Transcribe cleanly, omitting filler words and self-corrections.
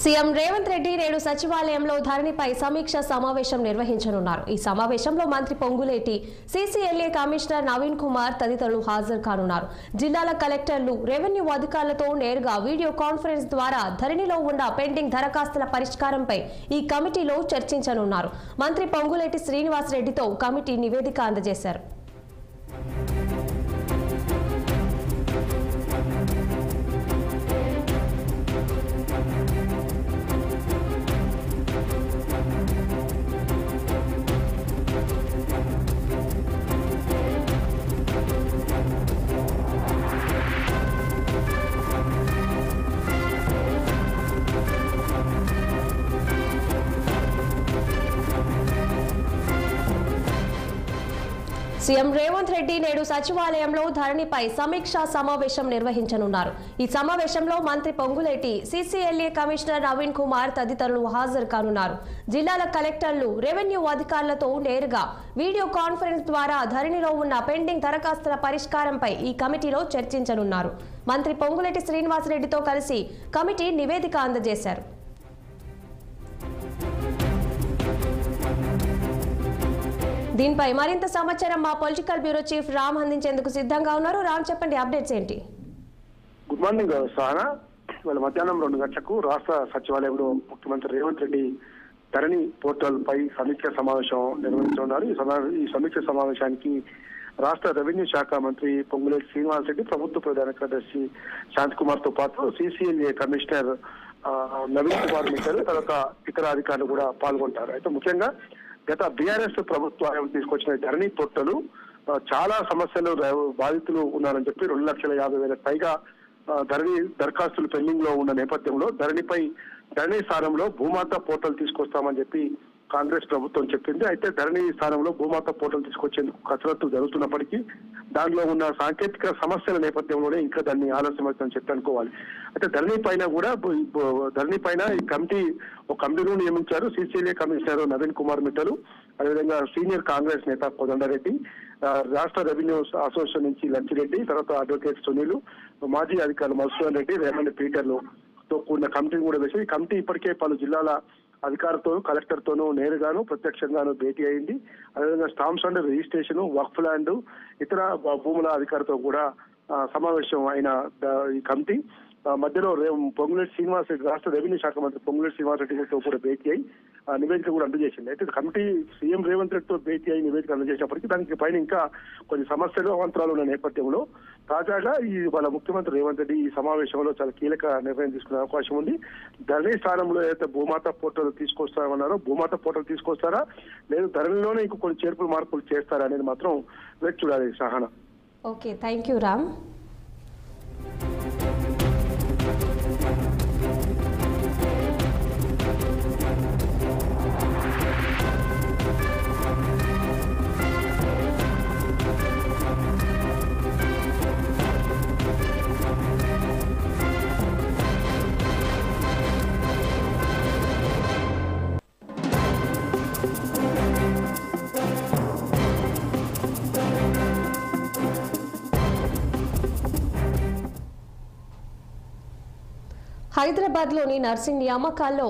CM Revanth Reddy నేడు సచివాలయంలో ధరణిపై సమీక్ష సమావేశం నిర్వహించనున్నారు. ఈ సమావేశంలో మంత్రి పొంగులేటి, సీసీఎల్ఏ కమిషనర్ నవీన్ కుమార్ తదితరులు హాజరు కానున్నారు. జిల్లాల కలెక్టర్లు, రెవెన్యూ అధికారులతో నేరుగా వీడియో కాన్ఫరెన్స్ ద్వారా ధరణిలో ఉన్న పెండింగ్ దరఖాస్తుల పరిష్కారంపై ఈ కమిటీలో చర్చించనున్నారు. మంత్రి పొంగులేటి శ్రీనివాస్ రెడ్డితో కమిటీ నివేదిక అందజేశారు. సీఎం రేవంత్ రెడ్డి నేడు సచివాలయంలో ధరణిపై సమీక్షా సమావేశం నిర్వహించనున్నారు. ఈ సమావేశంలో మంత్రి పొంగులేటి, సీసీఎల్ఏ కమిషనర్ నవీన్ కుమార్ తదితరులు హాజరు కానున్నారు. జిల్లాల కలెక్టర్లు, రెవెన్యూ అధికారులతో నేరుగా వీడియో కాన్ఫరెన్స్ ద్వారా ధరణిలో ఉన్న పెండింగ్ దరఖాస్తుల పరిష్కారంపై ఈ కమిటీలో చర్చించనున్నారు. మంత్రి పొంగులేటి శ్రీనివాస్ రెడ్డితో కలిసి కమిటీ నివేదిక అందజేశారు. దీనిపై మరింత సమాచారం మా పొలిటికల్ బ్యూరో చీఫ్ రామ్ అందించేందుకు సిద్ధంగా ఉన్నారు. రామ్, చెప్పండి, అప్డేట్స్ ఏంటి? Good morning Sahana. ఇవాళ మధ్యాహ్నం 2 గంటలకు రాష్ట్ర సచివాలయంలో ముఖ్యమంత్రి రేవంత్ రెడ్డి ధరణి పోర్టల్ పై సమీక్ష సమావేశం నిర్వహించనున్నారు. ఈ సమీక్ష సమావేశానికి రాష్ట్ర రెవెన్యూ శాఖ మంత్రి పొంగులేటి శ్రీనివాస్ రెడ్డి, ప్రభుత్వ ప్రధాన కార్యదర్శి శాంతి కుమార్ తో పాటు సీసీఎల్ఏ కమిషనర్ నవీన్ కుమార్ మిట్టల్, తర్వాత ఇతర అధికారులు కూడా పాల్గొంటారు. అయితే ముఖ్యంగా గత బీఆర్ఎస్ ప్రభుత్వం తీసుకొచ్చిన ధరణి పోర్టల్ చాలా సమస్యలు బాధితులు ఉన్నారని చెప్పి 2,50,000 పైగా ధరణి దరఖాస్తులు పెండింగ్ లో ఉన్న నేపథ్యంలో ధరణి స్థానంలో భూమాత పోర్టల్ తీసుకొస్తామని చెప్పి కాంగ్రెస్ ప్రభుత్వం చెప్పింది. అయితే ధరణి స్థానంలో భూమాత పోర్టల్ తీసుకొచ్చేందుకు కసరత్తు జరుగుతున్నప్పటికీ దానిలో ఉన్న సాంకేతిక సమస్యల నేపథ్యంలోనే ఇంకా దాన్ని ఆలస్యమవుతుందని చెప్పి అనుకోవాలి. అయితే ధరణి పైన ఈ కమిటీను నియమించారు. సీసీఎల్ఏ కమిషనర్ నవీన్ కుమార్ మిట్టలు, అదేవిధంగా సీనియర్ కాంగ్రెస్ నేత కోదండరెడ్డి, రాష్ట్ర రెవెన్యూ అసోసియేషన్ నుంచి లచ్చిరెడ్డి, తర్వాత అడ్వకేట్ సునీల్, మాజీ అధికారులు మధుసూదన్ రెడ్డి, రేమండ్ పీటర్లు తో కూడిన కమిటీని కూడా వేసి, ఈ కమిటీ ఇప్పటికే పలు జిల్లాల అధికారులతోనూ, కలెక్టర్తోనూ నేరుగాను ప్రత్యక్షంగాను భేటీ అయింది. అదేవిధంగా stamps and registration, Waqf land, ఇతర భూముల అధికారులతో కూడా సమావేశం అయిన ఈ కమిటీ మధ్యలో పొంగులేటి శ్రీనివాస్ రెడ్డి, రాష్ట్ర రెవెన్యూ శాఖ మంత్రి పొంగులేటి శ్రీనివాస్ రెడ్డితో కూడా భేటీ అయి నివేదిక కూడా అందజేసింది. అయితే కమిటీ సీఎం రేవంత్ రెడ్డితో భేటీ అయి నివేదిక అందజేసినప్పటికీ దానికి పైన ఇంకా కొన్ని సమస్యలు, అవాంతరాలు ఉన్న నేపథ్యంలో తాజాగా వాళ్ళ ముఖ్యమంత్రి రేవంత్ రెడ్డి ఈ సమావేశంలో చాలా కీలక నిర్ణయం తీసుకునే అవకాశం ఉంది. ధరణి స్థానంలో ఏదైతే భూమాత పోర్టల్ తీసుకొస్తామన్నారో, భూమాత పోర్టల్ తీసుకొస్తారా లేదు ధరణిలోనే ఇంకో కొన్ని చేర్పులు మార్పులు చేస్తారా అనేది మాత్రం వేచి చూడాలి. Sahana. Okay, thank you Ram. హైదరాబాద్లోని నర్సింగ్ నియామకాల్లో